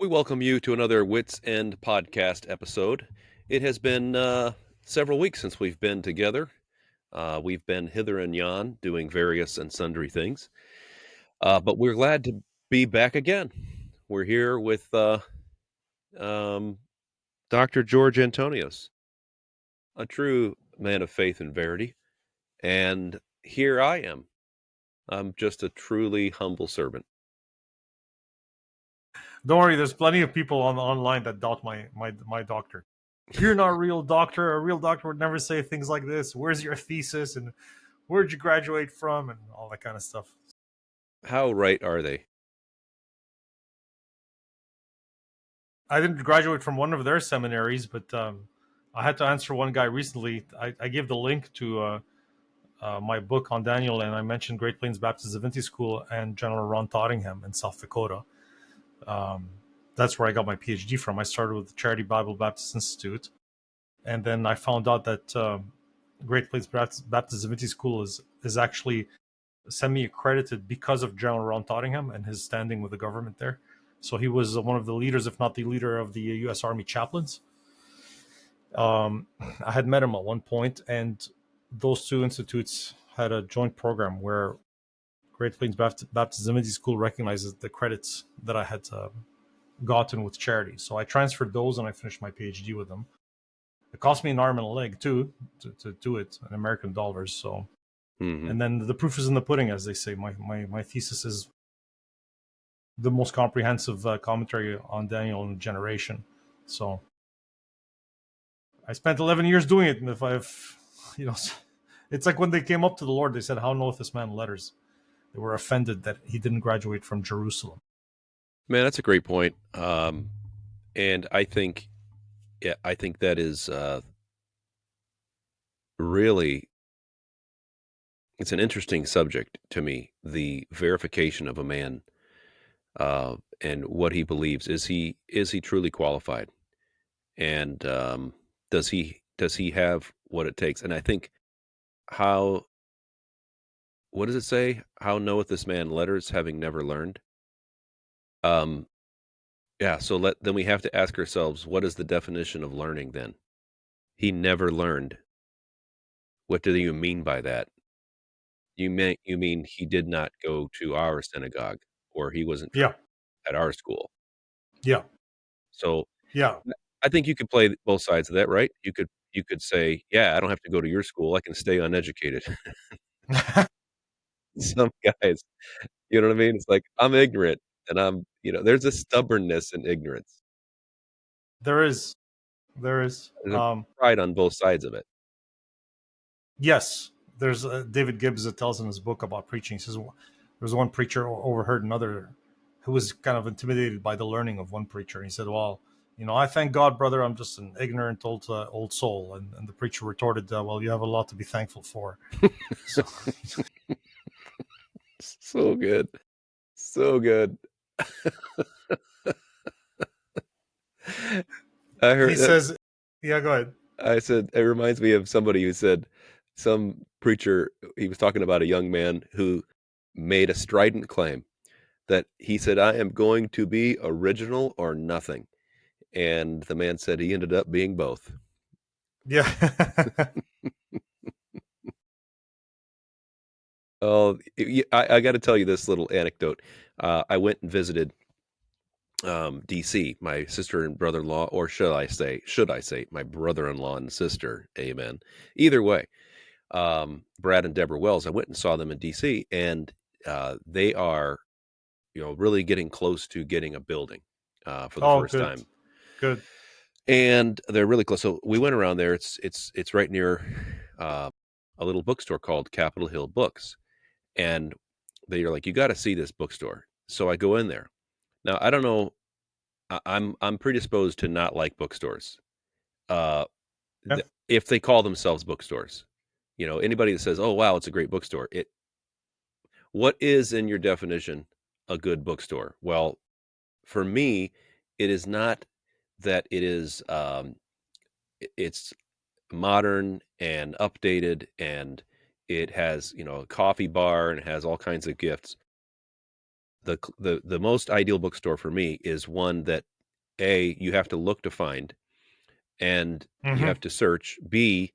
We welcome you to another Wits End podcast episode. It has been several weeks since we've been together. We've been hither and yon doing various and sundry things, but we're glad to be back again. We're here with um, Dr. George Antonios, a true man of faith and verity. And here I am. I'm just a truly humble servant. Don't worry, there's plenty of people online that doubt my doctor. You're not a real doctor. A real doctor would never say things like this. Where's your thesis and where'd you graduate from and all that kind of stuff. How right are they? I didn't graduate from one of their seminaries, but I had to answer one guy recently. I gave the link to my book on Daniel, and I mentioned Great Plains Baptist Divinity School and General Ron Tottingham in South Dakota. That's where I got my PhD from. I started with the Charity Bible Baptist Institute, and then I found out that Great Plains Baptist Divinity School is actually semi-accredited because of General Ron Tottingham and his standing with the government there. So he was one of the leaders, if not the leader, of the U.S. Army chaplains. I had met him at one point, and those two institutes had a joint program where Great Plains Baptist Divinity School recognizes the credits that I had gotten with charity. So I transferred those and I finished my PhD with them. It cost me an arm and a leg too to do it in American dollars. So, and then the proof is in the pudding, as they say. My thesis is the most comprehensive commentary on Daniel in a generation. So I spent 11 years doing it, and if I've, it's like when they came up to the Lord, they said, "How knoweth this man letters?" They were offended that he didn't graduate from Jerusalem. Man, that's a great point. And I think that is really, it's an interesting subject to me, the verification of a man and what he believes. Is he truly qualified? And does he have what it takes? And I think how, what does it say? How knoweth this man letters, having never learned? Um, yeah, so then we have to ask ourselves, what is the definition of learning then? He never learned. What do you mean by that? You mean he did not go to our synagogue, or he wasn't trained Yeah, at our school. yeah, So, yeah. I think you could play both sides of that, right? You could say, "Yeah, I don't have to go to your school, I can stay uneducated." Some guys, you know what I mean? It's like, I'm ignorant, and there's a stubbornness in ignorance. there is, there is. There's a pride on both sides of it. Yes, there's David Gibbs that tells in his book about preaching. He says there's one preacher overheard another who was kind of intimidated by the learning of one preacher. And he said, "Well, I thank God, brother. I'm just an ignorant old soul." And the preacher retorted, "Well, you have a lot to be thankful for." So So good. So good. I he heard that. says, "Yeah, go ahead." I said, it reminds me of somebody who said, some preacher, he was talking about a young man who made a strident claim that he said, "I am going to be original or nothing." And the man said he ended up being both. Yeah, Oh, I got to tell you this little anecdote. I went and visited DC, my sister and brother-in-law, or should I say, my brother-in-law and sister. Amen. Either way, Brad and Deborah Wells. I went and saw them in DC, and they are, really getting close to getting a building for the oh, first good, time, good. and they're really close. So we went around there. It's right near a little bookstore called Capitol Hill Books, and they are like, "You got to see this bookstore." So I go in there. Now I don't know. I'm predisposed to not like bookstores. Uh, Yeah. if they call themselves bookstores, anybody that says, "Oh wow, it's a great bookstore," what is in your definition a good bookstore? Well, for me, it is not that it is. It's modern and updated, and it has a coffee bar and it has all kinds of gifts. The most ideal bookstore for me is one that A, you have to look to find, and you Hmm. have to search. B,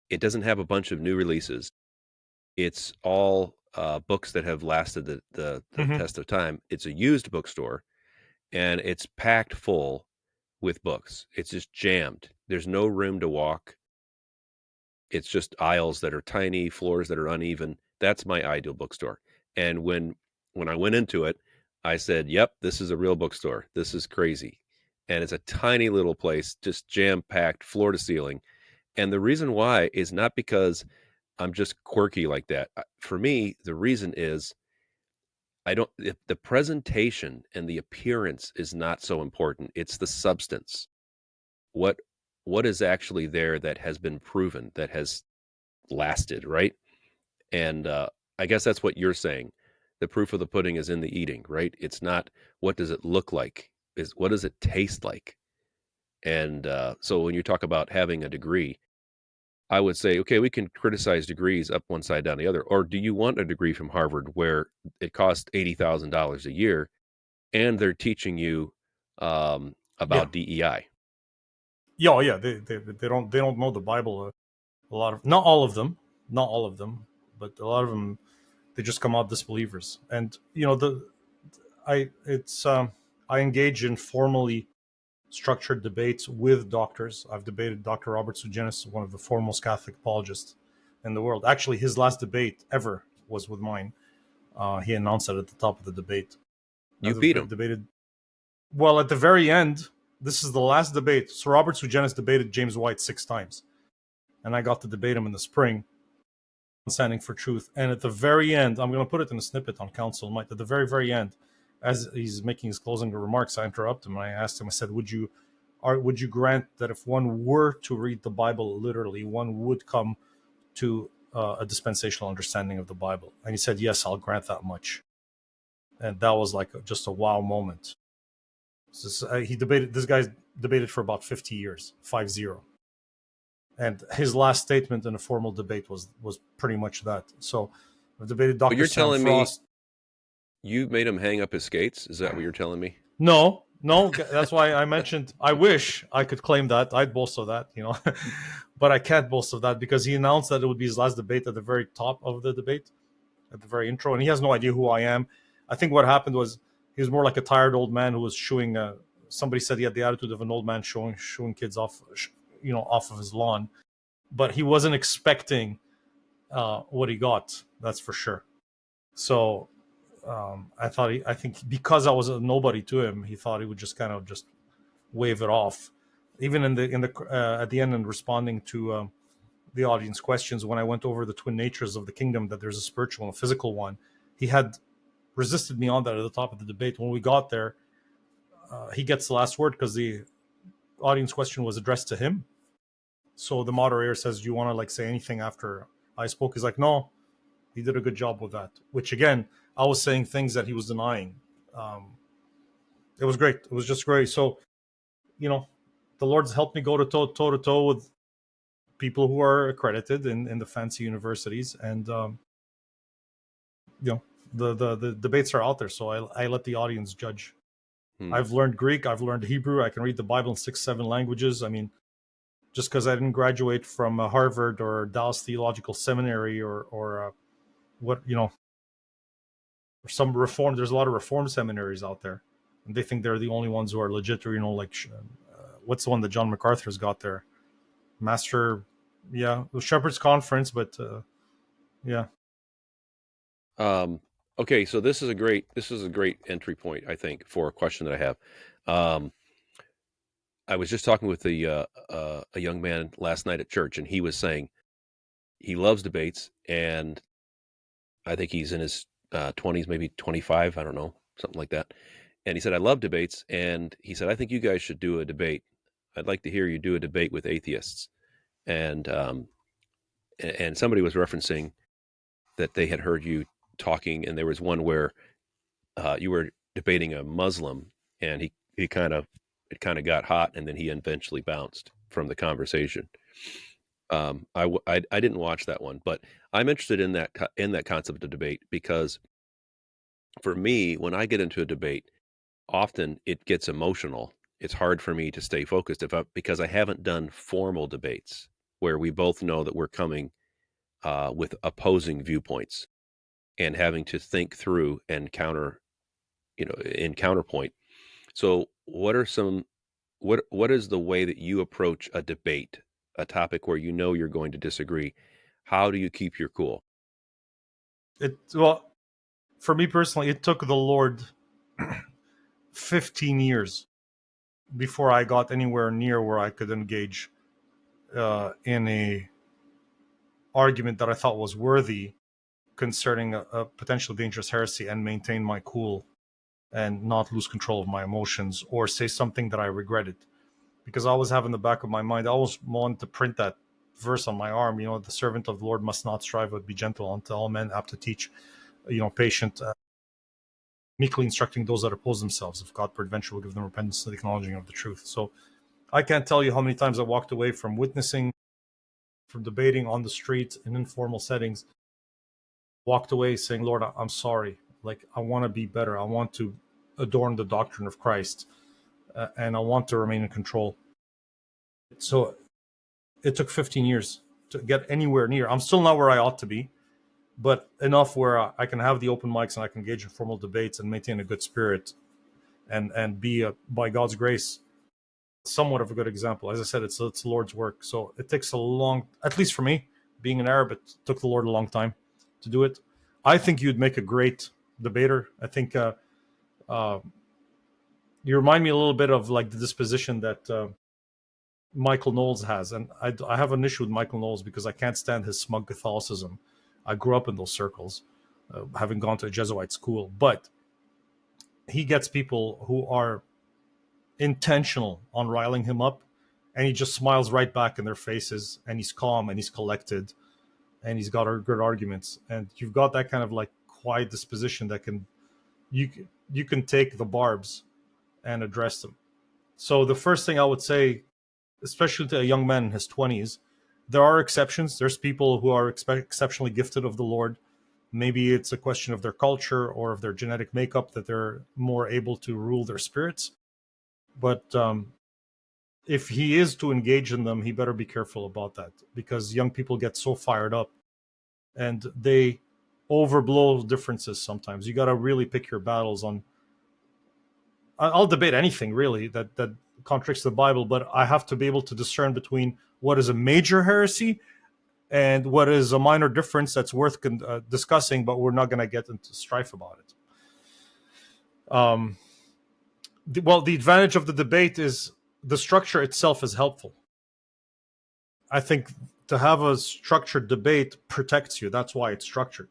it doesn't have a bunch of new releases. It's all, books that have lasted the Hmm. test of time. It's a used bookstore, and it's packed full with books. It's just jammed. There's no room to walk. It's just aisles that are tiny, floors that are uneven. That's my ideal bookstore. And when I went into it, I said, "Yep, this is a real bookstore. This is crazy." And it's a tiny little place, just jam-packed, floor to ceiling. And the reason why is not because I'm just quirky like that. For me, the reason is I don't if the presentation and the appearance is not so important. It's the substance. What what is actually there that has been proven, that has lasted, right? And, I guess that's what you're saying. The proof of the pudding is in the eating, right? It's not what does it look like, is what does it taste like? And, so when you talk about having a degree, I would say, okay, we can criticize degrees up one side, down the other. Or do you want a degree from Harvard where it costs $80,000 a year and they're teaching you, Yeah. about DEI? Yeah. Oh, yeah. They don't know the Bible. A lot of, not all of them, not all of them, but a lot of them, they just come out disbelievers. And the I it's I engage in formally structured debates with doctors. I've debated Dr. Robert Sugenis, one of the foremost Catholic apologists in the world. Actually, his last debate ever was with mine. He announced that at the top of the debate. You I've beat them. debated. Well, at the very end, this is the last debate. So Robert Sugenis debated James White 6 times, and I got to debate him in the spring, standing for truth. And at the very end, I'm going to put it in a snippet on Council Might. At the very, very end, as he's making his closing remarks, I interrupt him and I asked him. I said, would you grant that if one were to read the Bible literally, one would come to a dispensational understanding of the Bible?" And he said, "Yes, I'll grant that much." And that was like just a wow moment. He debated. This guy debated for about 50 years, 50. And his last statement in a formal debate was pretty much that. So I've debated But Dr. you're Sam telling me Frost. you made him hang up his skates? Is that what you're telling me? No, no, that's why I mentioned. I wish I could claim that. I'd boast of that. But I can't boast of that because he announced that it would be his last debate at the very top of the debate, at the very intro, and he has no idea who I am. I think what happened was he was more like a tired old man who was shooing. Somebody said he had the attitude of an old man shooing kids off of his lawn, but he wasn't expecting what he got. That's for sure. So I think because I was a nobody to him, he thought he would just kind of just wave it off. Even in the at the end, and responding to the audience questions, when I went over the twin natures of the kingdom, that there's a spiritual and a physical one, he had resisted me on that at the top of the debate. When we got there, he gets the last word because the audience question was addressed to him. So the moderator says, "Do you want to like say anything after I spoke?" He's like, "No, he did a good job with that." Which again, I was saying things that he was denying. Um, it was great. It was just great. So you know, the Lord's helped me go to toe with people who are accredited in the fancy universities, and you know, the debates are out there. So I let the audience judge. Hmm. I've learned Greek. I've learned Hebrew. I can read the Bible in 6, 7 languages. I mean, just because I didn't graduate from Harvard or Dallas Theological Seminary or what or some reform. There's a lot of reform seminaries out there, and they think they're the only ones who are legit. Or like what's the one that John MacArthur's got there? Master, yeah, the Shepherd's Conference, but yeah, Um, okay, so this is a great entry point, I think, for a question that I have. Um, I was just talking with a young man last night at church, and he was saying he loves debates, and I think he's in his 20s, maybe 25, I don't know, something like that. And he said, "I love debates," and he said, "I think you guys should do a debate. I'd like to hear you do a debate with atheists." And and somebody was referencing that they had heard you talking, and there was one where you were debating a Muslim, and he kind of it kind of got hot, and then he eventually bounced from the conversation. I didn't watch that one, but I'm interested in that concept of debate because for me, when I get into a debate, often it gets emotional, it's hard for me to stay focused because I haven't done formal debates where we both know that we're coming with opposing viewpoints and having to think through and in counterpoint. So, what is the way that you approach a debate, a topic where you know you're going to disagree? How do you keep your cool? Well, for me personally, it took the Lord 15 years before I got anywhere near where I could engage in a argument that I thought was worthy concerning a potential dangerous heresy and maintain my cool and not lose control of my emotions or say something that I regretted. Because I always have in the back of my mind, I always wanted to print that verse on my arm, the servant of the Lord must not strive but be gentle unto all men, apt to teach, patient, meekly instructing those that oppose themselves. If God peradventure will give them repentance and the acknowledging of the truth. So I can't tell you how many times I walked away from witnessing, from debating on the street in informal settings, walked away saying, Lord, I'm sorry. Like, I want to be better. I want to adorn the doctrine of Christ, and I want to remain in control. So it took 15 years to get anywhere near. I'm still not where I ought to be, but enough where I can have the open mics and I can engage in formal debates and maintain a good spirit and be, by God's grace, somewhat of a good example. As I said, it's the Lord's work. So it takes a long, at least for me, being an Arab, it took the Lord a long time to do it. I think you'd make a great debater. I think uh, you remind me a little bit of like the disposition that Michael Knowles has. And I have an issue with Michael Knowles because I can't stand his smug Catholicism. I grew up in those circles, having gone to a Jesuit school. But he gets people who are intentional on riling him up, and he just smiles right back in their faces, and he's calm and he's collected, and he's got good arguments. And you've got that kind of like quiet disposition that you you can take the barbs and address them. So the first thing I would say, especially to a young man in his 20s, there are exceptions. There's people who are exceptionally gifted of the Lord. Maybe it's a question of their culture or of their genetic makeup that they're more able to rule their spirits. But if he is to engage in them, he better be careful about that, because young people get so fired up and they overblow differences sometimes. You got to really pick your battles on. I'll debate anything really that contradicts the Bible, but I have to be able to discern between what is a major heresy and what is a minor difference that's worth discussing, but we're not going to get into strife about it. The advantage of the debate is the structure itself is helpful. I think to have a structured debate protects you. That's why it's structured.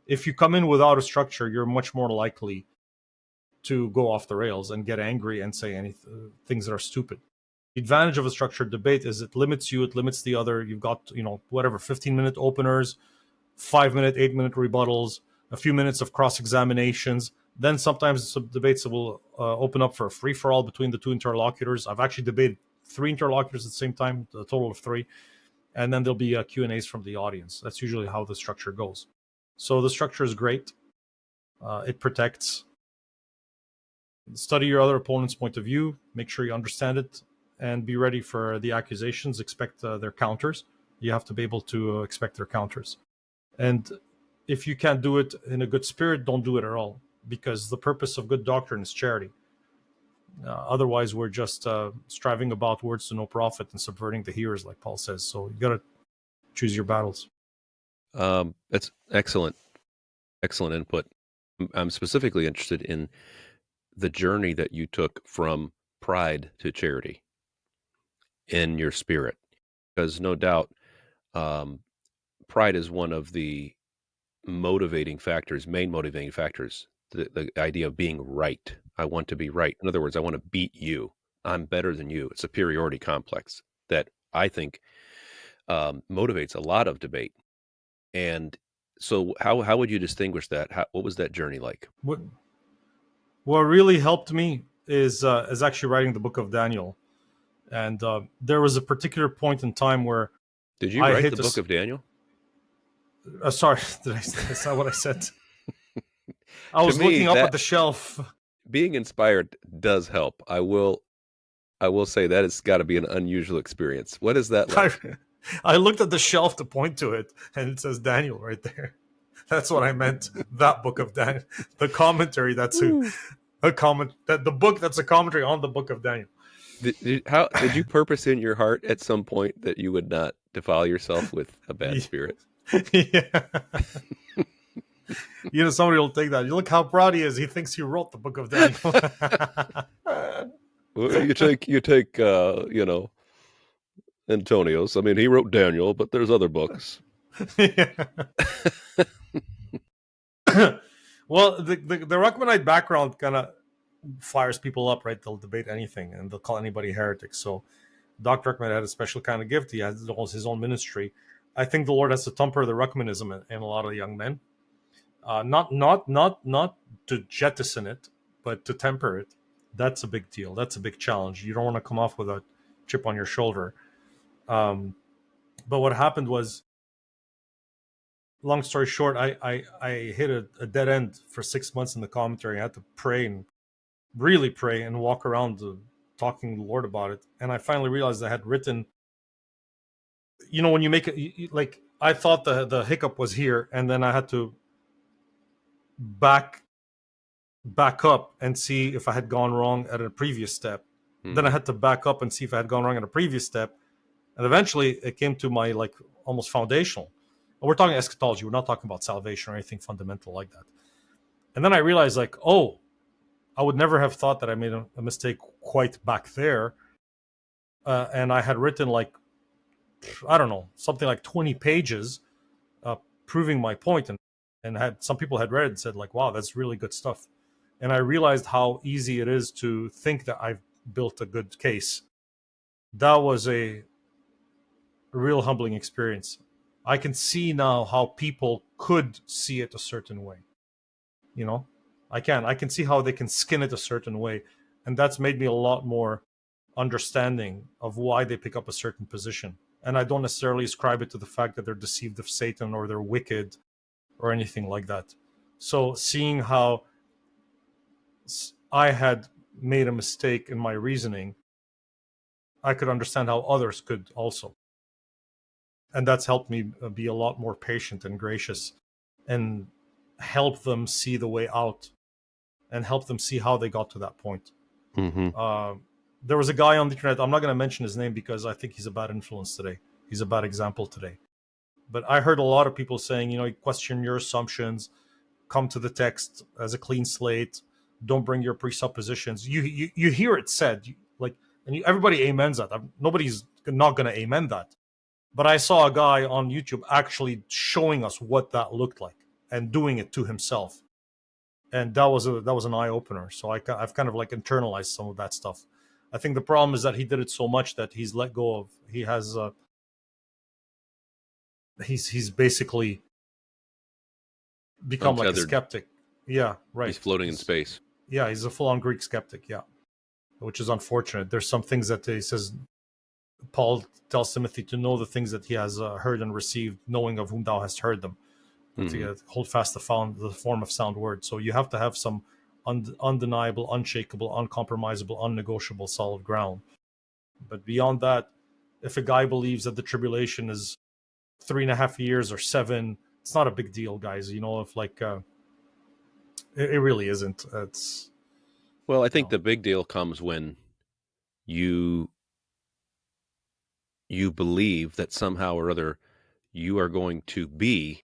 If you come in without a structure, you're much more likely to go off the rails and get angry and say things that are stupid. The advantage of a structured debate is it limits you, it limits the other. You've got, 15-minute openers, 5-minute, 8-minute rebuttals, a few minutes of cross examinations. Then sometimes some debates will open up for a free for all between the two interlocutors. I've actually debated 3 interlocutors at the same time, a total of 3. And then there'll be Q&As from the audience. That's usually how the structure goes. So the structure is great. It protects. Study your other opponent's point of view. Make sure you understand it, and be ready for the accusations. Expect their counters. You have to be able to expect their counters. And if you can't do it in a good spirit, don't do it at all, because the purpose of good doctrine is charity. Otherwise, we're just striving about words to no profit and subverting the hearers, like Paul says. So you got to choose your battles. That's excellent, excellent input. I'm specifically interested in the journey that you took from pride to charity in your spirit, because no doubt, um, pride is one of the main motivating factors. The idea of being right. I want to be right. In other words, I want to beat you. I'm better than you. It's a superiority complex that I think motivates a lot of debate. And so, how would you distinguish that? What was that journey like? What what really helped me is actually writing the book of Daniel, and there was a particular point in time where Did you I write hit the book of Daniel? sorry, that's not what I said. I To was me, looking up at that the shelf. being inspired does help. I will. I will say that it's got to be an unusual experience. What is that I, like? I looked at the shelf to point to it, and it says Daniel right there. That's what I meant. That book of Daniel, the commentary. That's Ooh. a comment that the book that's a commentary on the book of Daniel. How did you purpose in your heart at some point that you would not defile yourself with a bad spirit? Yeah. Somebody will take that. You look how proud he is. He thinks he wrote the book of Daniel. Well, you take Antonio's. I mean, he wrote Daniel, but there's other books. Well, the Ruckmanite background kind of fires people up, right? They'll debate anything and they'll call anybody heretic. So Dr. Ruckman had a special kind of gift. He has his own ministry. I think the Lord has to temper the Ruckmanism in a lot of young men. Not to jettison it, but to temper it. That's a big deal. That's a big challenge. You don't want to come off with a chip on your shoulder. But what happened was, long story short, I hit a dead end for 6 months in the commentary. I had to pray and really pray and walk around talking to the Lord about it. And I finally realized I had written, when you make it, like I thought the hiccup was here, and then I had to back up and see if I had gone wrong at a previous step. Then I Hmm. had to back up and see if I had gone wrong at a previous step. And eventually it came to my like almost foundational. And we're talking eschatology. We're not talking about salvation or anything fundamental like that. And then I realized like, oh, I would never have thought that I made a mistake quite back there. And I had written like, I don't know, something like 20 pages uh, proving my point. And had some people had read it and said like, wow, that's really good stuff. And I realized how easy it is to think that I've built a good case. That was a real humbling experience. I can see now how people could see it a certain way. You know, I can see how they can skin it a certain way, and that's made me a lot more understanding of why they pick up a certain position. And I don't necessarily ascribe it to the fact that they're deceived of Satan or they're wicked or anything like that. So seeing how I had made a mistake in my reasoning, I could understand how others could also. And that's helped me be a lot more patient and gracious and help them see the way out and help them see how they got to that point. Hmm. Uh, there was a guy on the internet, I'm not going to mention his name because I think he's a bad influence today. He's a bad example today. But I heard a lot of people saying, you question your assumptions, come to the text as a clean slate, don't bring your presuppositions. You hear it said, everybody amens that. Nobody's not going to amen that. But I saw a guy on YouTube actually showing us what that looked like and doing it to himself, and that was an eye opener. So I've kind of like internalized some of that stuff. I think the problem is that he did it so much that he's let go of. He has he's basically become like a Untethered. skeptic. Yeah, He's right. floating in space. He's a full on Greek skeptic. Yeah, which is unfortunate. There's some things that he says. Paul tells Timothy to know the things that he has heard and received, knowing of whom thou hast heard them. Hmm. To hold fast the form of sound word. So you have to have some undeniable, unshakable, uncompromisable, unnegotiable, solid ground. But beyond that, if a guy believes that the tribulation is 3.5 years or 7, it's not a big deal, guys. If like it really isn't. It's Well, I you think know. the big deal comes when you you believe that somehow or other you are going to be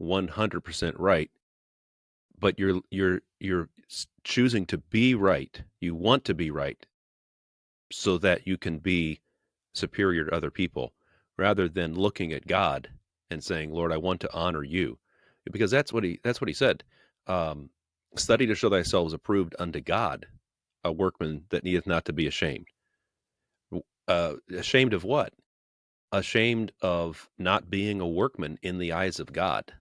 100% right, but you're choosing to be right. You want to be right so that you can be superior to other people rather than looking at God and saying, "Lord, I want to honor you." Because that's what he said. Um, Study to show thyself approved unto God, a workman that needeth not to be ashamed. Ashamed of what? Ashamed of not being a workman in the eyes of God.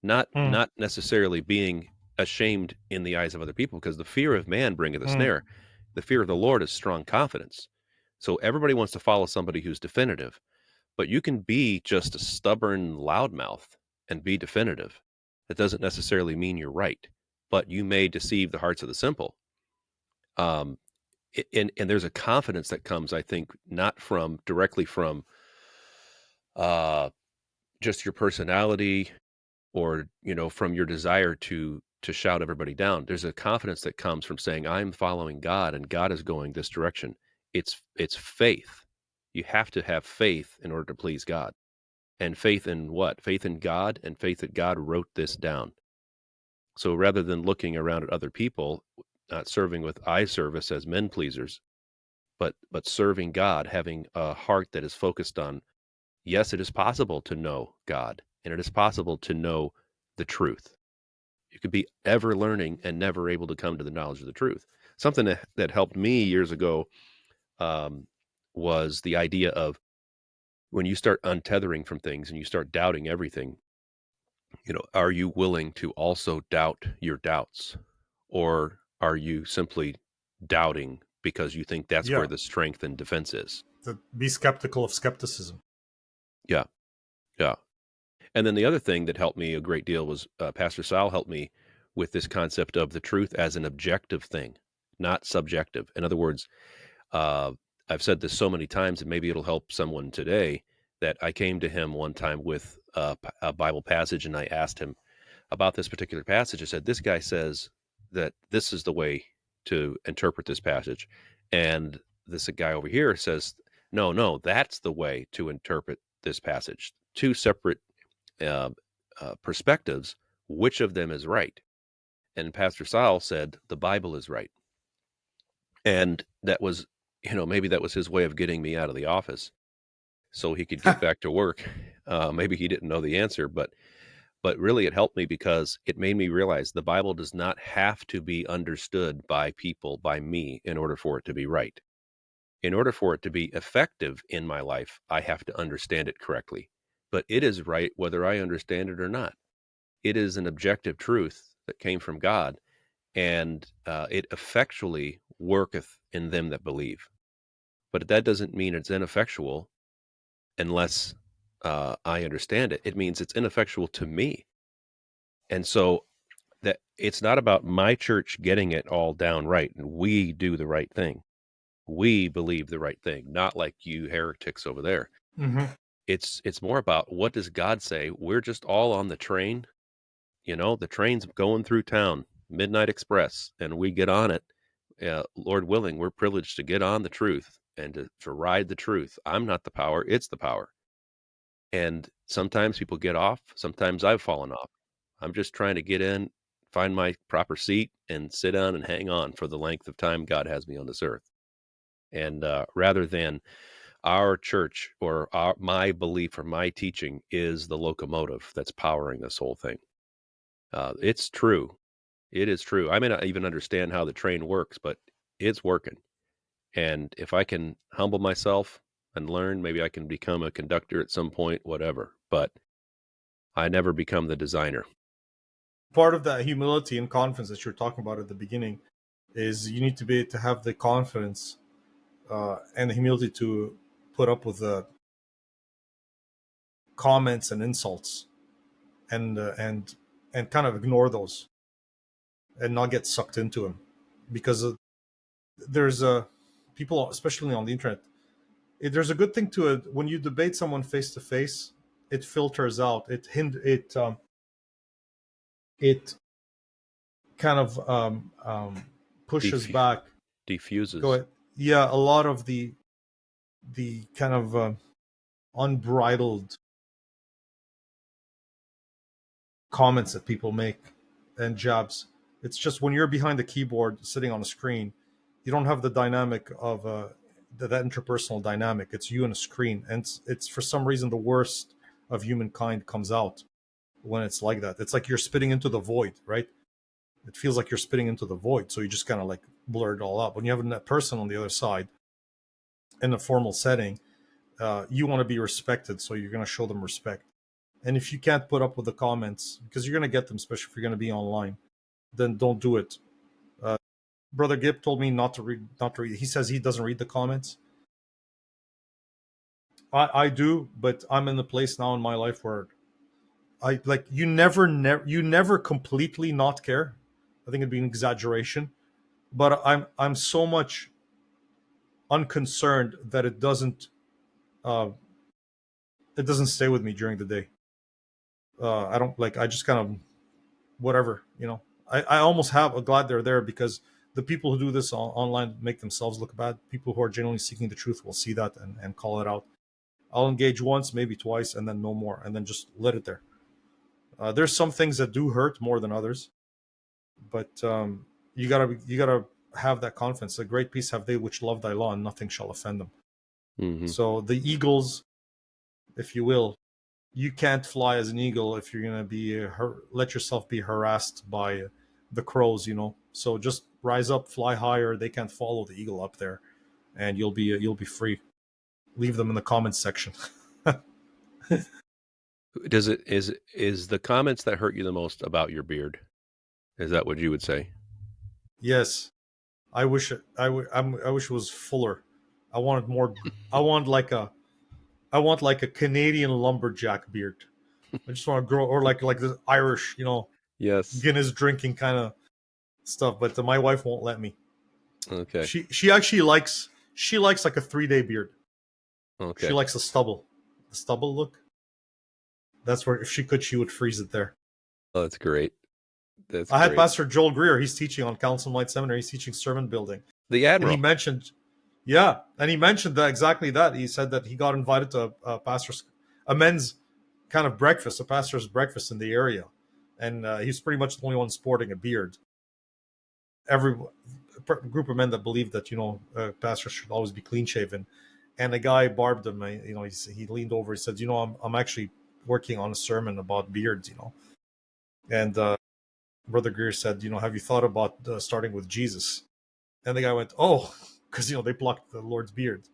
Not Mm, not necessarily being ashamed in the eyes of other people, because the fear of man bringeth a mm, snare. The fear of the Lord is strong confidence. So everybody wants to follow somebody who's definitive, but you can be just a stubborn loudmouth and be definitive. That doesn't necessarily mean you're right, but you may deceive the hearts of the simple. Um, and there's a confidence that comes, I think, not from directly from uh, just your personality or from your desire to shout everybody down. There's a confidence that comes from saying, I'm following God and God is going this direction. It's faith. You have to have faith in order to please God. And faith in what? Faith in God and faith that God wrote this down. So rather than looking around at other people, not serving with eye service as men pleasers, but serving God, having a heart that is focused on, yes, it is possible to know God, and it is possible to know the truth. You could be ever learning and never able to come to the knowledge of the truth. Something that helped me years ago um, was the idea of when you start untethering from things and you start doubting everything, are you willing to also doubt your doubts? Or are you simply doubting because you think that's where Yeah, the strength and defense is? to be skeptical of skepticism. Yeah. Yeah. And then the other thing that helped me a great deal was Pastor Sal helped me with this concept of the truth as an objective thing, not subjective. In other words, uh, I've said this so many times, and maybe it'll help someone today, that I came to him one time with a Bible passage, and I asked him about this particular passage. I said, "This guy says that this is the way to interpret this passage," and this guy over here says, "No, no, that's the way to interpret this passage." Two separate uh, perspectives. Which of them is right? And Pastor Sal said the Bible is right, and that was, maybe that was his way of getting me out of the office so he could get back to work. Maybe he didn't know the answer, but really it helped me because it made me realize the Bible does not have to be understood by people, by me, in order for it to be right. In order for it to be effective in my life, I have to understand it correctly. But it is right whether I understand it or not. It is an objective truth that came from God, and it effectually worketh in them that believe. But that doesn't mean it's ineffectual unless I understand it. It means it's ineffectual to me. And so that it's not about my church getting it all down right and we do the right thing. We believe the right thing, not like you heretics over there. Hmm. It's more about what does God say? We're just all on the train. The train's going through town, Midnight Express, and we get on it. Lord willing, we're privileged to get on the truth and to ride the truth. I'm not the power, it's the power. And sometimes people get off, sometimes I've fallen off. I'm just trying to get in, find my proper seat, and sit down and hang on for the length of time God has me on this earth. And rather than our church or my belief or my teaching is the locomotive that's powering this whole thing. It's true. It is true. I may not even understand how the train works, but it's working. And if I can humble myself and learn, maybe I can become a conductor at some point, whatever. But I never become the designer. Part of that humility and confidence that you're talking about at the beginning is you need to be to have the confidence and the humility to put up with the comments and insults and kind of ignore those and not get sucked into them because there's a people, especially on the internet. There's a good thing to it when you debate someone face to face. It filters out. It kind of pushes Def- back. Go diffuses. ahead. Yeah, a lot of the kind of unbridled comments that people make and jabs. It's just when you're behind the keyboard sitting on a screen, you don't have the dynamic of that interpersonal dynamic. It's you and a screen, and it's for some reason the worst of humankind comes out when it's like that. It's like you're spitting into the void, right? It feels like you're spitting into the void, so you just kind of like blur it all out. When you have a person on the other side in a formal setting, you want to be respected, so you're going to show them respect. And if you can't put up with the comments, because you're going to get them, especially if you're going to be online, then don't do it. Uh, Brother Gibb told me not to read. Not to read. He says he doesn't read the comments. I do, but I'm in the place now in my life where I like you never completely not care. I think it'd be an exaggeration, but I'm so much. unconcerned that uh, it doesn't stay with me during the day. I don't like. I just kind of whatever, you know. I almost have a glad they're there, because the people who do this online make themselves look bad. People who are genuinely seeking the truth will see that and call it out. I'll engage once, maybe twice, and then no more, and then just let it there. There's some things that do hurt more than others, but you gotta have that confidence. A great peace have they which love thy law, and nothing shall offend them. Hmm. So the eagles, if you will, you can't fly as an eagle if you're gonna be let yourself be harassed by the crows. So just rise up, fly higher. They can't follow the eagle up there, and you'll be free. Leave them in the comments section. Does it is the comments that hurt you the most about your beard? Is that what you would say? Yes, I wish I wish it was fuller. I wanted more. I want like a I want like a Canadian lumberjack beard. I just want to grow, or like this Irish, Yes. Guinness drinking kind of stuff. But my wife won't let me. Okay. She actually likes like a 3 day beard. She Okay. likes the stubble look. That's where, if she could, she would freeze it there. Oh, that's great. That's I had great. Pastor Joel Greer. He's teaching on Council Night Seminary. He's teaching sermon building, The and he Admiral. mentioned, yeah, and he mentioned that exactly that. He said that he got invited to a men's kind of breakfast, a pastor's breakfast in the area, and he's pretty much the only one sporting a beard. Every group of men that believe that pastors should always be clean shaven, and the guy barbed him. He leaned over. He said, I'm actually working on a sermon about beards. And Brother Greer said, have you thought about starting with Jesus? And the guy went, oh, because they plucked the Lord's beard.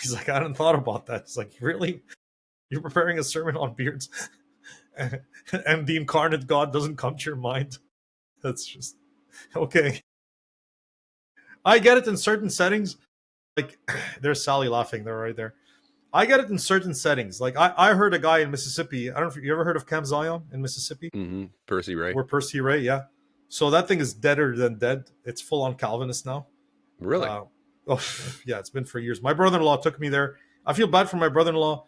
He's like, I hadn't thought about that. It's like, really? You're preparing a sermon on beards, and the incarnate God doesn't come to your mind? That's just okay. I get it in certain settings. Like, there's Sally laughing. They're right there. I get it in certain settings. Like, I heard a guy in Mississippi. I don't know if you ever heard of Camp Zion in Mississippi, Hmm. Percy Ray. where Percy Ray, yeah. So that thing is deader than dead. It's full on Calvinist now. Really? Uh, oh, yeah, it's been for years. My brother-in-law took me there. I feel bad for my brother-in-law,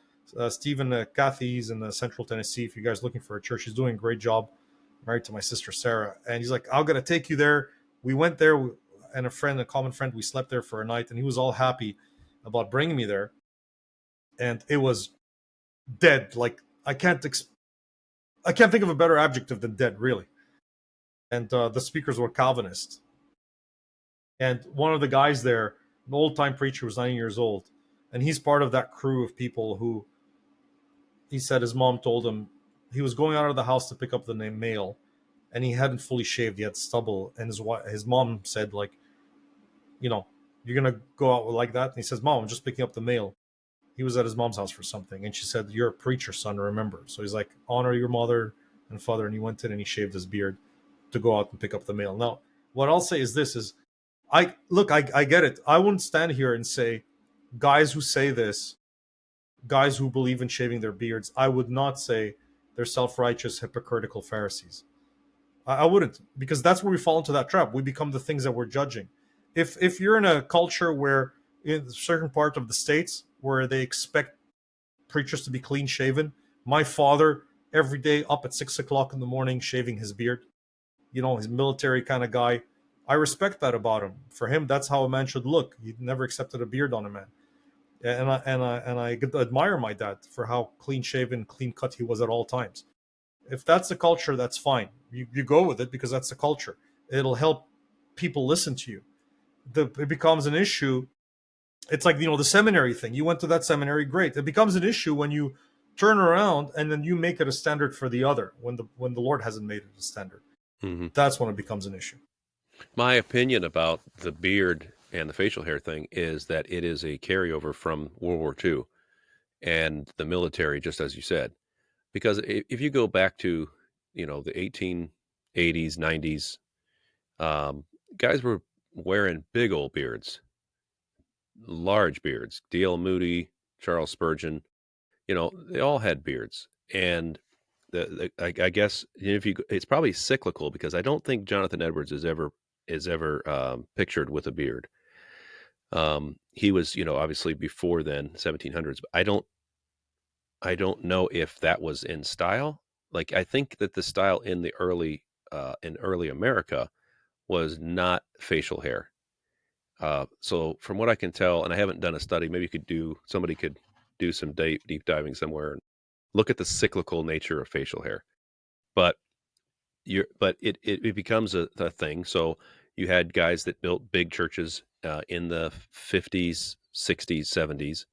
Stephen. Kathy, he's in Central Tennessee. If you guys are looking for a church, he's doing a great job. Married to my sister Sarah, and he's like, "I'm gonna take you there." We went there, and a common friend. We slept there for a night, and he was all happy about bringing me there. And it was dead. Like, I can't think of a better adjective than dead, really. And the speakers were Calvinist. And one of the guys there, an old time preacher, was 90 years old, and he's part of that crew of people who, he said, his mom told him he was going out of the house to pick up the mail, and he hadn't fully shaved. He had stubble, and his mom said, like, you know, you're gonna go out like that. And he says, Mom, I'm just picking up the mail. He was at his mom's house for something, and she said, you're a preacher, son, remember. So he's like, honor your mother and father, and he went in and he shaved his beard to go out and pick up the mail. Now, what I'll say is this: is I get it. I wouldn't stand here and say guys who say this, guys who believe in shaving their beards, I would not say they're self-righteous, hypocritical Pharisees. I wouldn't, because that's where we fall into that trap. We become the things that we're judging. If you're in a culture where, in a certain part of the states where they expect preachers to be clean shaven, my father every day up at 6 o'clock in the morning shaving his beard, his military kind of guy. I respect that about him. For him, that's how a man should look. He never accepted a beard on a man, and I admire my dad for how clean shaven, clean cut he was at all times. If that's the culture, that's fine. You go with it because that's the culture. It'll help people listen to you. It becomes an issue. It's like, the seminary thing. You went to that seminary, great. It becomes an issue when you turn around and then you make it a standard for the other, when the Lord hasn't made it a standard. Hmm. That's when it becomes an issue. My opinion about the beard and the facial hair thing is that it is a carryover from World War II and the military, just as you said. Because if you go back to, the 1880s, 90s, um, guys were wearing big old beards, large beards. D.L. Moody, Charles Spurgeon, they all had beards. And I guess if it's probably cyclical, because I don't think Jonathan Edwards is ever pictured with a beard. He was, obviously before then, 1700s, but I don't know if that was in style. Like, I think that the style in early America was not facial hair. So from what I can tell, and I haven't done a study, maybe somebody could do some deep diving somewhere and look at the cyclical nature of facial hair. But it becomes a thing. So you had guys that built big churches in the 50s, 60s, 70s,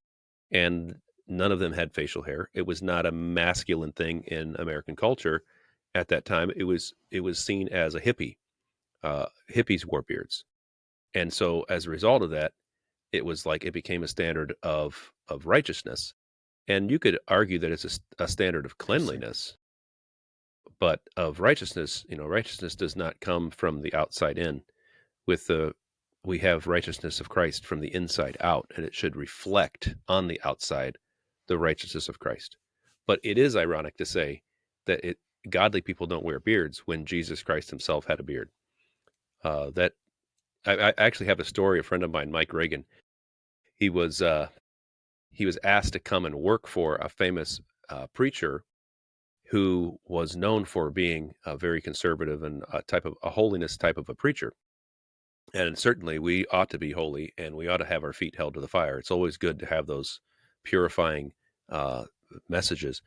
and none of them had facial hair. It was not a masculine thing in American culture at that time. It was seen as a hippie. Hippies wore beards, and so as a result of that, it was like it became a standard of righteousness. And you could argue that it's a standard of Interesting. cleanliness, but of righteousness, righteousness does not come from the outside in. With the We have righteousness of Christ from the inside out, and it should reflect on the outside the righteousness of Christ. But it is ironic to say that godly people don't wear beards when Jesus Christ himself had a beard. That I actually have a story. A friend of mine, Mike Reagan, he was uh, he was asked to come and work for a famous preacher who was known for being a very conservative and a holiness type of a preacher. And certainly we ought to be holy and we ought to have our feet held to the fire. It's always good to have those purifying uh, messages.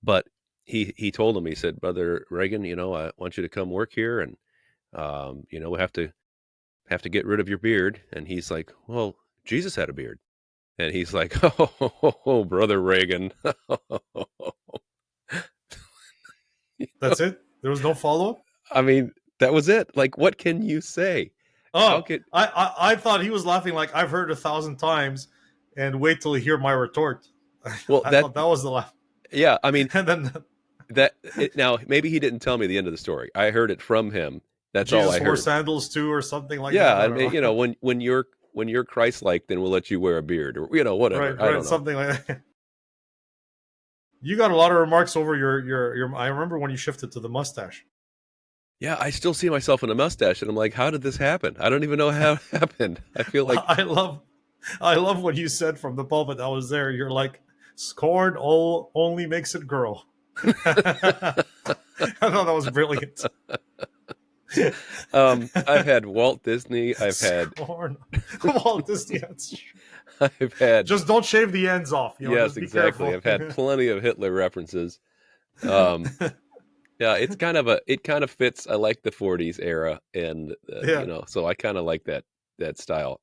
But he told him, he said, Brother Reagan, I want you to come work here, and we have to get rid of your beard. And he's like, well, Jesus had a beard. And he's like, oh, Brother Reagan. That's it. There was no follow up. I mean, that was it. Like, what can you say? How Oh, could I thought he was laughing like I've heard 1,000 times, and wait till you hear my retort. well I that thought that was the laugh, yeah, I mean, and then now maybe he didn't tell me the end of the story. I heard it from him. That's all I Jesus wore heard. sandals too, or something like that. Yeah, I I don't mean, know. when you're Christ-like, then we'll let you wear a beard, or Right, whatever. I right, don't know. something like that. You got a lot of remarks over your. I remember when you shifted to the mustache. Yeah, I still see myself in a mustache, and I'm like, how did this happen? I don't even know how it happened. I feel like, I love, I love what you said from the pulpit. I was there. You're like, scorn all only makes it grow. I thought that was brilliant. I've had Walt Disney. I've had Scorn. Walt Disney. That's true. I've had Just don't shave the ends off. yes, Just be exactly. careful. I've had plenty of Hitler references. Um, Yeah, it kind of fits. I like the '40s era, and Yeah. so I kind of like that style,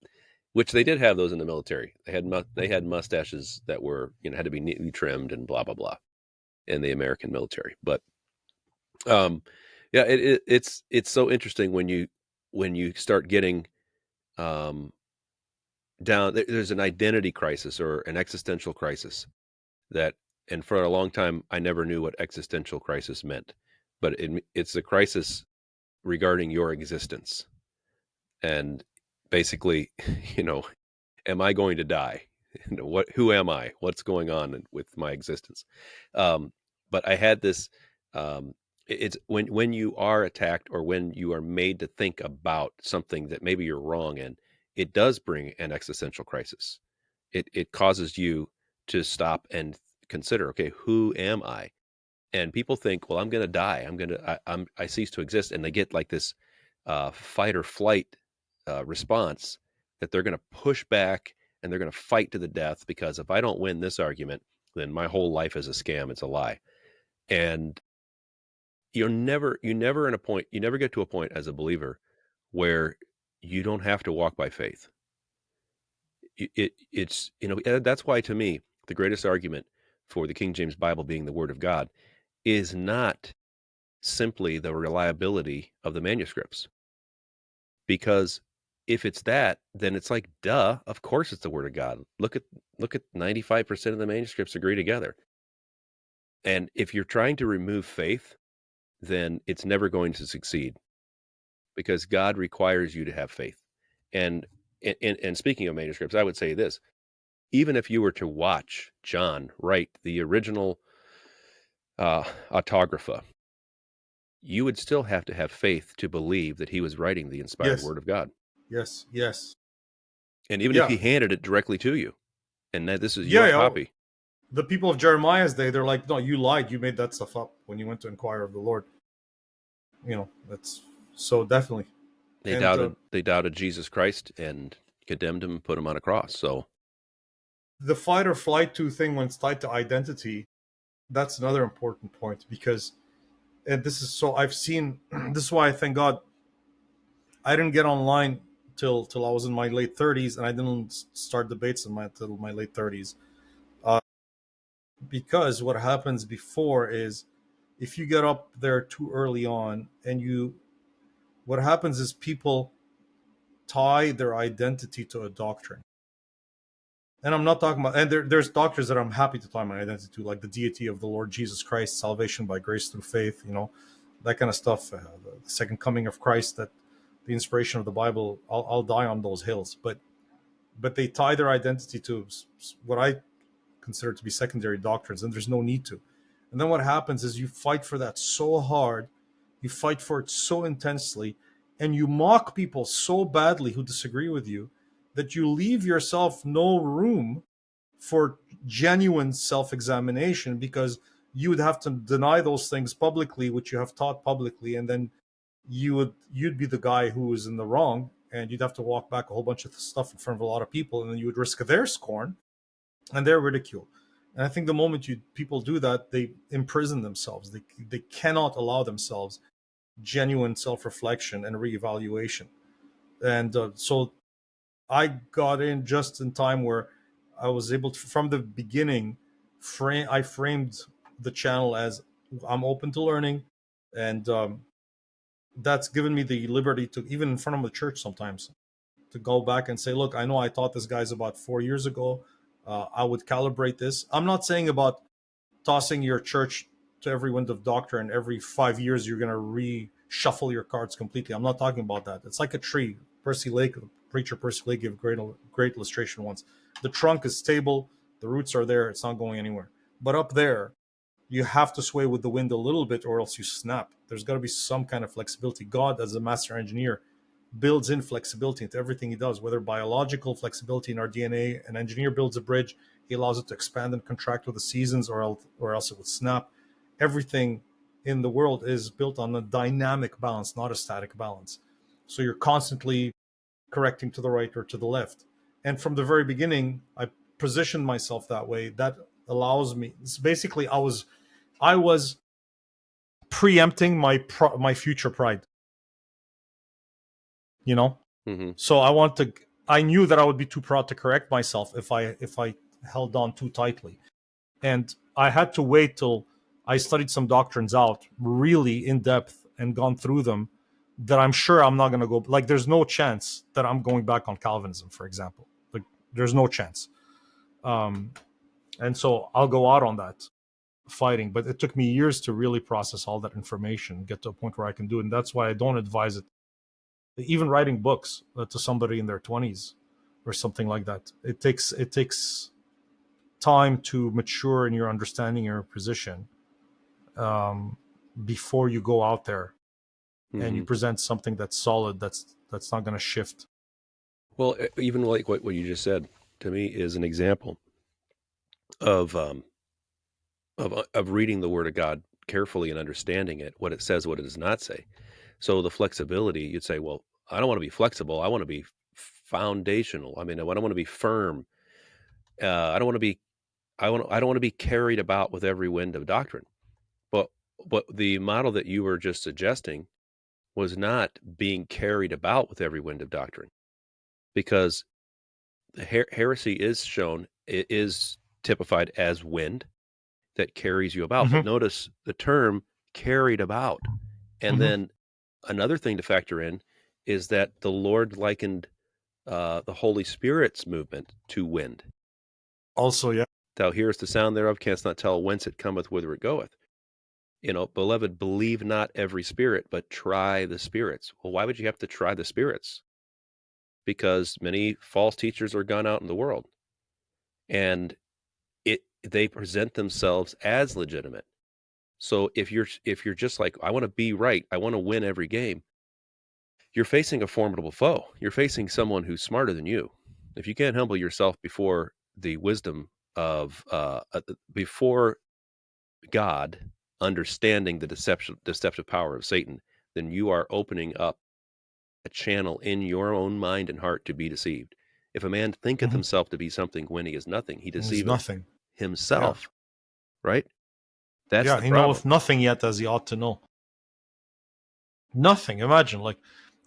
which they did have those in the military. They had mustaches that were had to be neatly trimmed and blah blah blah in the American military. But um, yeah, it's so interesting when you start getting um there's an identity crisis or an existential crisis that, and for a long time I never knew what existential crisis meant, but it's a crisis regarding your existence. And basically, you know, am I going to die? Who am I? What's going on with my existence? Um, but I had this, it's when you are attacked or when you are made to think about something that maybe you're wrong in, it does bring an existential crisis. It causes you to stop and consider, okay, who am I? And people think, well, I'm going to die. I cease to exist. And they get like this fight or flight response that they're going to push back and they're going to fight to the death, because if I don't win this argument, then my whole life is a scam. It's a lie. And you never get to a point as a believer where you don't have to walk by faith. That's why to me, the greatest argument for the King James Bible being the word of God is not simply the reliability of the manuscripts. Because if it's that, then it's like, duh, of course it's the word of God. Look at 95% of the manuscripts agree together. And if you're trying to remove faith, then it's never going to succeed, because God requires you to have faith. And and speaking of manuscripts, I would say this: even if you were to watch John write the original autographa, you would still have to have faith to believe that he was writing the inspired Yes. word of God. Yes. Yes. And even if Yeah, he handed it directly to you, and that this is yeah, your yeah. copy, The people of Jeremiah's day, they're like, no, you lied. You made that stuff up when you went to inquire of the Lord. That's so definitely. And they doubted Jesus Christ and condemned him and put him on a cross. So, the fight or flight to thing, when it's tied to identity, that's another important point, because, and this is so I've seen. This is why I thank God I didn't get online till I was in my late 30s, and I didn't start debates till my late 30s. Uh, because what happens before is, if you get up there too early on, and what happens is people tie their identity to a doctrine. And I'm not talking about, and there's doctors that I'm happy to tie my identity to, like the deity of the Lord Jesus Christ, salvation by grace through faith, that kind of stuff, the second coming of Christ, that the inspiration of the Bible. I'll die on those hills. But they tie their identity to what I consider to be secondary doctrines, and there's no need to. And then what happens is, you fight for that so hard, you fight for it so intensely, and you mock people so badly who disagree with you, that you leave yourself no room for genuine self-examination, because you would have to deny those things publicly, which you have taught publicly, and then you'd be the guy who is in the wrong, and you'd have to walk back a whole bunch of stuff in front of a lot of people, and then you would risk their scorn and their ridicule. And I think the moment people do that, they imprison themselves. They cannot allow themselves genuine self-reflection and reevaluation. And so I got in just in time, where I was able to, from the beginning, I framed the channel as, I'm open to learning, and that's given me the liberty to, even in front of the church sometimes, to go back and say, look, I know I taught this guys about 4 years ago. I would calibrate this. I'm not saying about tossing your church to every wind of doctrine. Every 5 years, you're going to reshuffle your cards completely. I'm not talking about that. It's like a tree. Percy Lake, preacher Percy Lake, gave great illustration once. The trunk is stable, the roots are there, it's not going anywhere. But up there, you have to sway with the wind a little bit, or else you snap. There's got to be some kind of flexibility. God, as a master engineer, builds in flexibility into everything he does, whether biological flexibility in our DNA. An engineer builds a bridge, he allows it to expand and contract with the seasons, or else it would snap. Everything in the world is built on a dynamic balance, not a static balance. So you're constantly correcting to the right or to the left. And from the very beginning, I positioned myself that way. That allows me. It's basically, I was preempting my future pride. You know, hmm so I knew that I would be too proud to correct myself if I held on too tightly. And I had to wait till I studied some doctrines out really in depth and gone through them, that I'm sure I'm not going to go, like, there's no chance that I'm going back on Calvinism, for example. Like, there's no chance. Um, and so I'll go out on that fighting. But it took me years to really process all that information, get to a point where I can do it. And that's why I don't advise it. Even writing books to somebody in their 20s or something like that, it takes time to mature in your understanding your position, um, before you go out there and you hmm present something that's solid, that's not going to shift. Well, even like what you just said to me is an example of of reading the Word of God carefully and understanding it, what it says, what it does not say. So the flexibility, you'd say, well, I don't want to be flexible. I want to be foundational. I mean, I don't want to be firm. I don't want to be. I don't want to be carried about with every wind of doctrine. But the model that you were just suggesting was not being carried about with every wind of doctrine, because the heresy is shown, it is typified as wind that carries you about. But Mm-hmm. notice the term carried about. And Mm-hmm. then another thing to factor in is that the Lord likened the Holy Spirit's movement to wind. Also, yeah. Thou hearest the sound thereof, canst not tell whence it cometh, whither it goeth. Beloved, believe not every spirit, but try the spirits. Well, why would you have to try the spirits? Because many false teachers are gone out in the world, and they present themselves as legitimate. So if you're just like, I want to be right, I want to win every game, you're facing a formidable foe. You're facing someone who's smarter than you. If you can't humble yourself before the wisdom of before God, understanding the deceptive power of Satan, then you are opening up a channel in your own mind and heart to be deceived. If a man thinketh Hmm. himself to be something when he is nothing, he It's deceiveth nothing. Yeah. himself, right? That's Yeah. the He problem. knoweth nothing yet as he ought to know. Nothing. Imagine, like,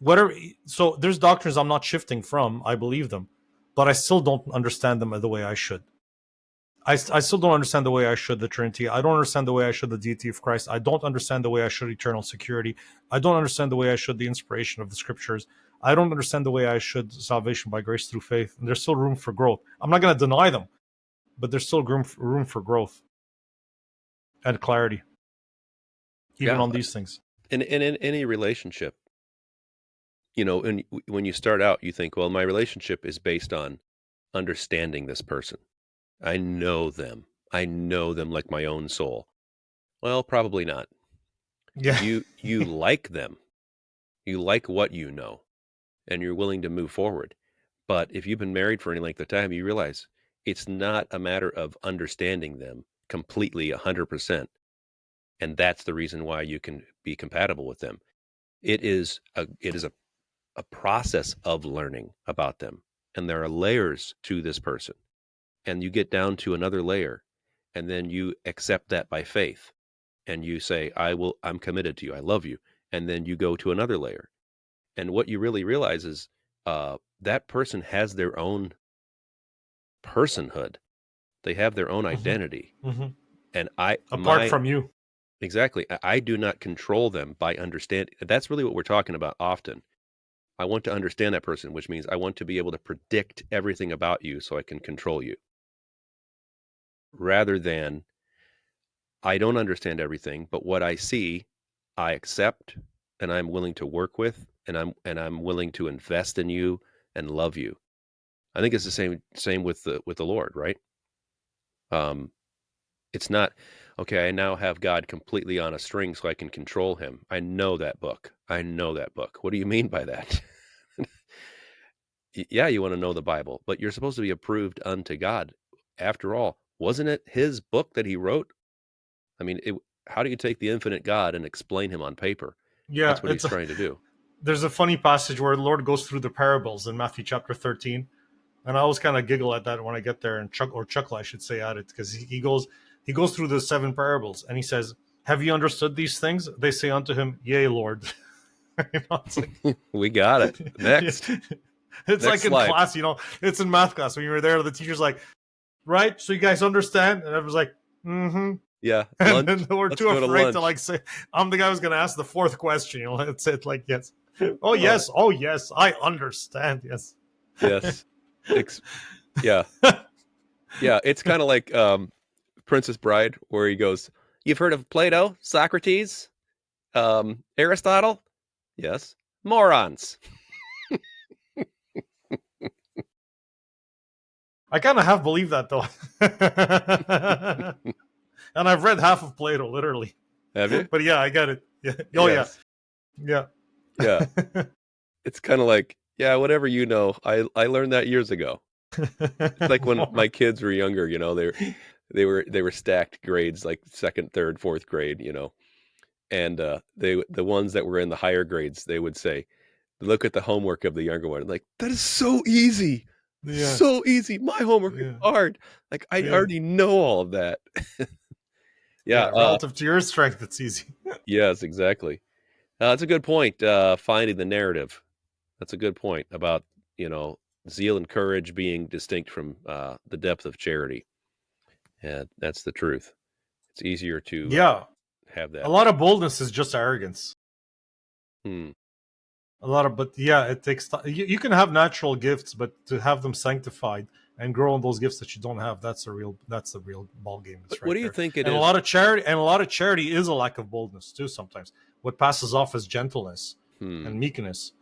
whatever. So there's doctrines I'm not shifting from. I believe them, but I still don't understand them the way I should. I still don't understand the way I should the Trinity. I don't understand the way I should the deity of Christ. I don't understand the way I should eternal security. I don't understand the way I should the inspiration of the scriptures. I don't understand the way I should salvation by grace through faith. And there's still room for growth. I'm not going to deny them, but there's still room for growth and clarity, even Yeah, on these things. and in any relationship, and when you start out, you think, well, my relationship is based on understanding this person. I know them. I know them like my own soul. Well, probably not. Yeah. You like them. You like what you know, and you're willing to move forward. But if you've been married for any length of time, you realize it's not a matter of understanding them completely 100%. And that's the reason why you can be compatible with them. It is a process of learning about them. And there are layers to this person. And you get down to another layer, and then you accept that by faith. And you say, I'm committed to you. I love you. And then you go to another layer. And what you really realize is that person has their own personhood. They have their own Hmm. identity. Hmm. And Apart from you. exactly, I do not control them by understanding. That's really what we're talking about often. I want to understand that person, which means I want to be able to predict everything about you so I can control you, rather than I don't understand everything, but what I see, I accept and I'm willing to work with, and I'm willing to invest in you and love you. I think it's the same with the Lord, right? Um, it's not okay. I now have God completely on a string, so I can control him. I know that book. I know that book. What do you mean by that? Yeah, you want to know the Bible, but you're supposed to be approved unto God. After all, wasn't it his book that he wrote? I mean, how do you take the infinite God and explain him on paper? Yeah. That's what he's trying to do. There's a funny passage where the Lord goes through the parables in Matthew chapter 13. And I always kind of giggle at that when I get there and chuckle, I should say, at it, because he goes through the seven parables and he says, "Have you understood these things?" They say unto him, "Yea, Lord." It's like, We got it. Next. it's Next like in slide. class, it's in math class when you were there. The teacher's like, "Right, so you guys understand?" And I was like, "Mm-hmm." Yeah, And lunch. then they were Let's too go to afraid to lunch. like say, "I'm the guy who's going to ask the fourth question." It's it like, yes, Uh, oh yes, I understand. Yes. yes. Ex- yeah. Yeah, it's kind of like Princess Bride, where he goes, "You've heard of Plato, Socrates, Aristotle?" Yes. Morons. I kind of half believe that though, and I've read half of Plato literally. Have you? But yeah, I get it. Yeah. Oh yeah, Yes. yeah. Yeah. It's kind of like, yeah, whatever you know. I learned that years ago. It's like when More. my kids were younger, they were stacked grades like second, third, fourth grade, and the ones that were in the higher grades, they would say, look at the homework of the younger one, like, that is so easy. Yeah, So easy. My homework is yeah, hard. Like, I yeah, already know all of that. Yeah, yeah. Relative to your strength, it's easy. yes, exactly. That's a good point. Finding the narrative. That's a good point about, you know, zeal and courage being distinct from the depth of charity. Yeah, that's the truth. It's easier to Yeah, have a that. lot of boldness is just arrogance. Hmm. But yeah, it takes time. You can have natural gifts, but to have them sanctified and grow in those gifts that you don't have, that's the real ball game. But It's what right do you there. think it And is? a lot of charity is a lack of boldness too. Sometimes what passes off as gentleness Hmm. and meekness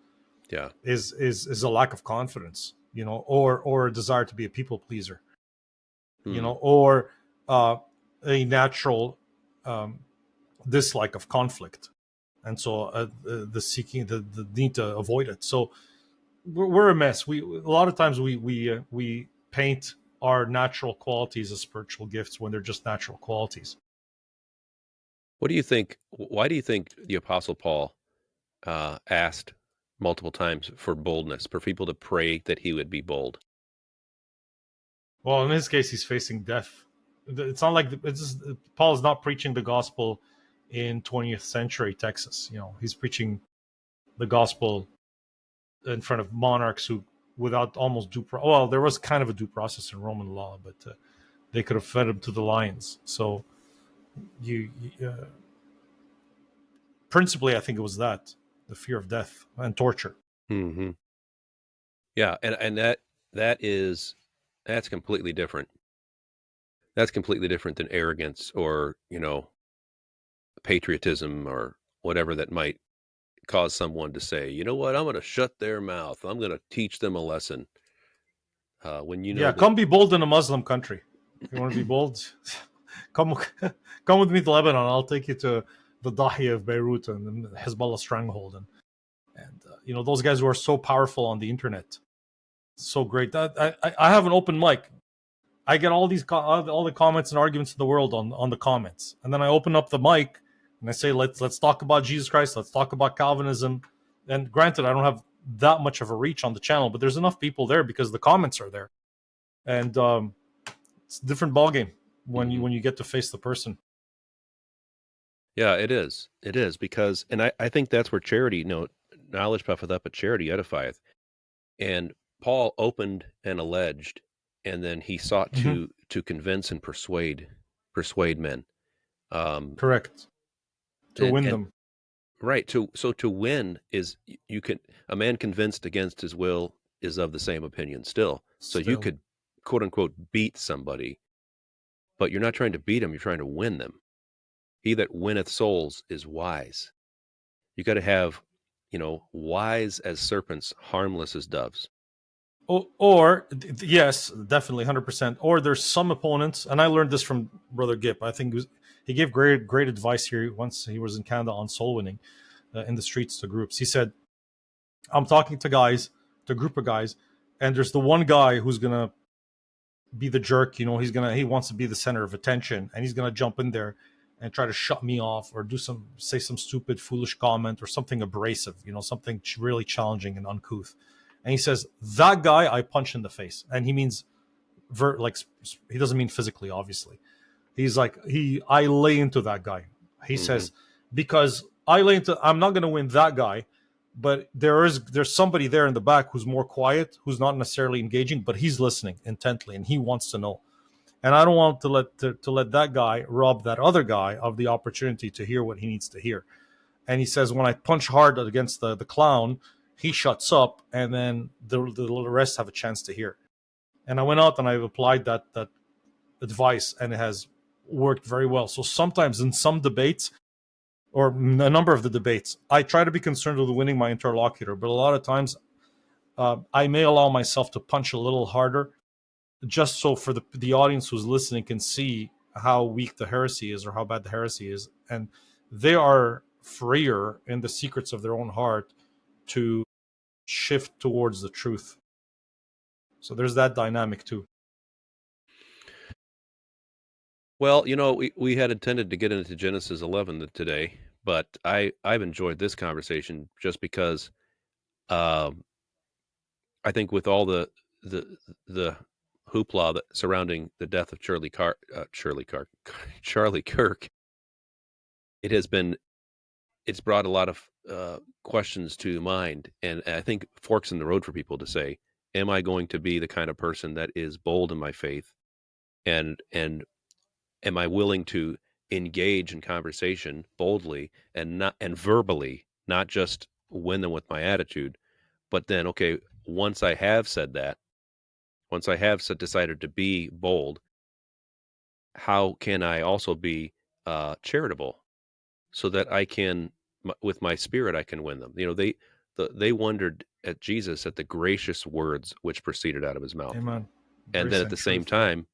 Yeah. is a lack of confidence, or a desire to be a people pleaser, Hmm. or uh, a natural um, dislike of conflict, and so the need to avoid it. So we're a mess. We a lot of times we paint our natural qualities as spiritual gifts when they're just natural qualities. What do you think? Why do you think the Apostle Paul asked multiple times for boldness, for people to pray that he would be bold? Well, in his case, he's facing death. It's not like Paul is not preaching the gospel in 20th century Texas. You know, he's preaching the gospel in front of monarchs who, without almost well, there was kind of a due process in Roman law, but they could have fed him to the lions. So principally, I think it was that the fear of death and torture. Hmm. Yeah, and that's completely different. That's completely different than arrogance or patriotism or whatever that might cause someone to say, you know what, I'm going to shut their mouth. I'm going to teach them a lesson. When you know Yeah, that. come be bold in a Muslim country. If you want to be bold, come come with me to Lebanon. I'll take you to the Dahiya of Beirut and the Hezbollah stronghold, and those guys who are so powerful on the internet, so great. I have an open mic. I get all the comments and arguments in the world on the comments, and then I open up the mic and I say, let's talk about Jesus Christ. Let's talk about Calvinism. And granted, I don't have that much of a reach on the channel, but there's enough people there because the comments are there, and it's a different ballgame when you Mhm. when you get to face the person. Yeah, it is. It is because, and I think that's where charity, knowledge puffeth up, but charity edifieth. And Paul opened and alleged, and then he sought Hmm. to convince and persuade men. Um, Correct. To win and them right. To win is you can a man convinced against his will is of the same opinion still. So you still. could quote unquote beat somebody, but you're not trying to beat them, you're trying to win them. He that winneth souls is wise. You got to have, wise as serpents, harmless as doves. Yes, definitely 100%. Or there's some opponents, and I learned this from Brother Gip. I think he gave great advice here once he was in Canada on soul winning in the streets to groups. He said, I'm talking to guys, to a group of guys, and there's the one guy who's gonna be the jerk. He wants to be the center of attention, and he's gonna jump in there and try to shut me off or say some stupid, foolish comment or something abrasive. Something really challenging and uncouth. And he says that guy I punch in the face, and he means like he doesn't mean physically, obviously. He's like I lay into that guy. He Hmm. says because I lay into. I'm not gonna win that guy, but there's somebody there in the back who's more quiet, who's not necessarily engaging, but he's listening intently and he wants to know. And I don't want to let that guy rob that other guy of the opportunity to hear what he needs to hear. And he says when I punch hard against the clown, he shuts up, and then the rest have a chance to hear. And I went out and I've applied that advice, and it has worked very well. So sometimes in some debates, or a number of the debates, I try to be concerned with winning my interlocutor, but a lot of times I may allow myself to punch a little harder, just so for the audience who's listening can see how weak the heresy is or how bad the heresy is, and they are freer in the secrets of their own heart to shift towards the truth. So there's that dynamic too. Well, we had intended to get into Genesis 11 today, but I've enjoyed this conversation just because um, I think with all the the hoopla that surrounding the death of Charlie Kirk, it has been it's brought a lot of questions to mind, and I think forks in the road for people to say, "Am I going to be the kind of person that is bold in my faith, and am I willing to engage in conversation boldly and verbally, not just win them with my attitude, but then okay, once I have said that, once I have decided to be bold, how can I also be charitable so that I can, with my spirit, I can win them. They wondered at Jesus at the gracious words which proceeded out of his mouth, Amen. and then Grace at and the same truth. Yeah. time,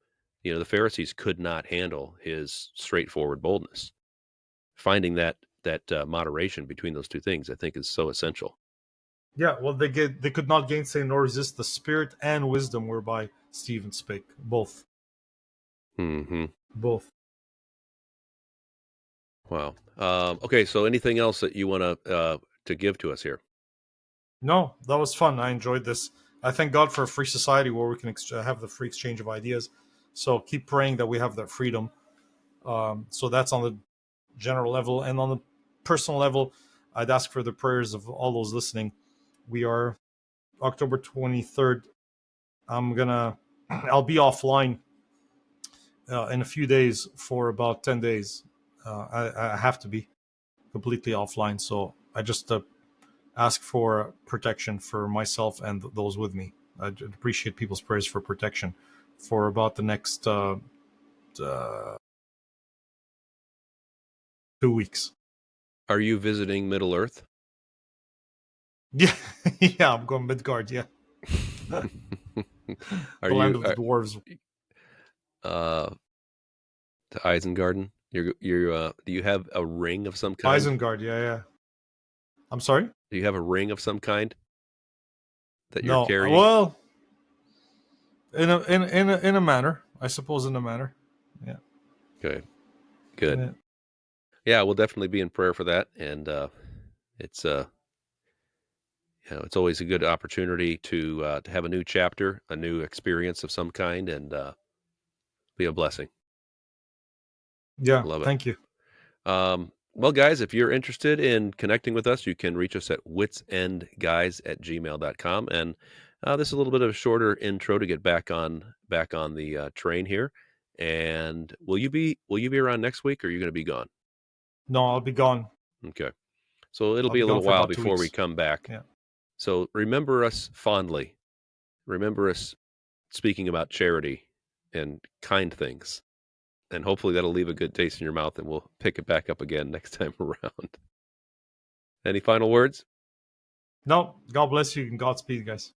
the Pharisees could not handle his straightforward boldness. Finding that moderation between those two things, I think, is so essential. Yeah, well, they could not gainsay nor resist the spirit and wisdom whereby Stephen spake. Both, Hmm. both. Wow. Okay, so anything else that you want to give to us here? No, that was fun. I enjoyed this. I thank God for a free society where we can have the free exchange of ideas. So keep praying that we have that freedom. So that's on the general level, and on the personal level, I'd ask for the prayers of all those listening. We are October 23rd. I'll be offline in a few days for about 10 days. I have to be completely offline. So I just ask for protection for myself and those with me. I appreciate people's prayers for protection for about the next 2 weeks. Are you visiting Middle Earth? Yeah, yeah, I'm going Midgard. Yeah, Are the land you of the dwarves. uh to Eisengarten? Do you have a ring of some kind? Isengard. Yeah, yeah. I'm sorry. Do you have a ring of some kind that you're No, carrying? well, in a manner, I suppose, in a manner. Yeah. Okay, good. Yeah. Yeah, we'll definitely be in prayer for that, and it's it's always a good opportunity to have a new chapter, a new experience of some kind, and be a blessing. Yeah. Love it. Thank you. Well, guys, if you're interested in connecting with us, you can reach us at witsendguys@gmail.com. And this is a little bit of a shorter intro to get back on the train here. And will you be around next week, or are you going to be gone? No, I'll be gone. Okay, so it'll I'll be be a gone little for while about two before we weeks. come back. Yeah. So remember us fondly. Remember us speaking about charity and kind things. And hopefully that'll leave a good taste in your mouth, and we'll pick it back up again next time around. Any final words? No, God bless you and Godspeed, guys.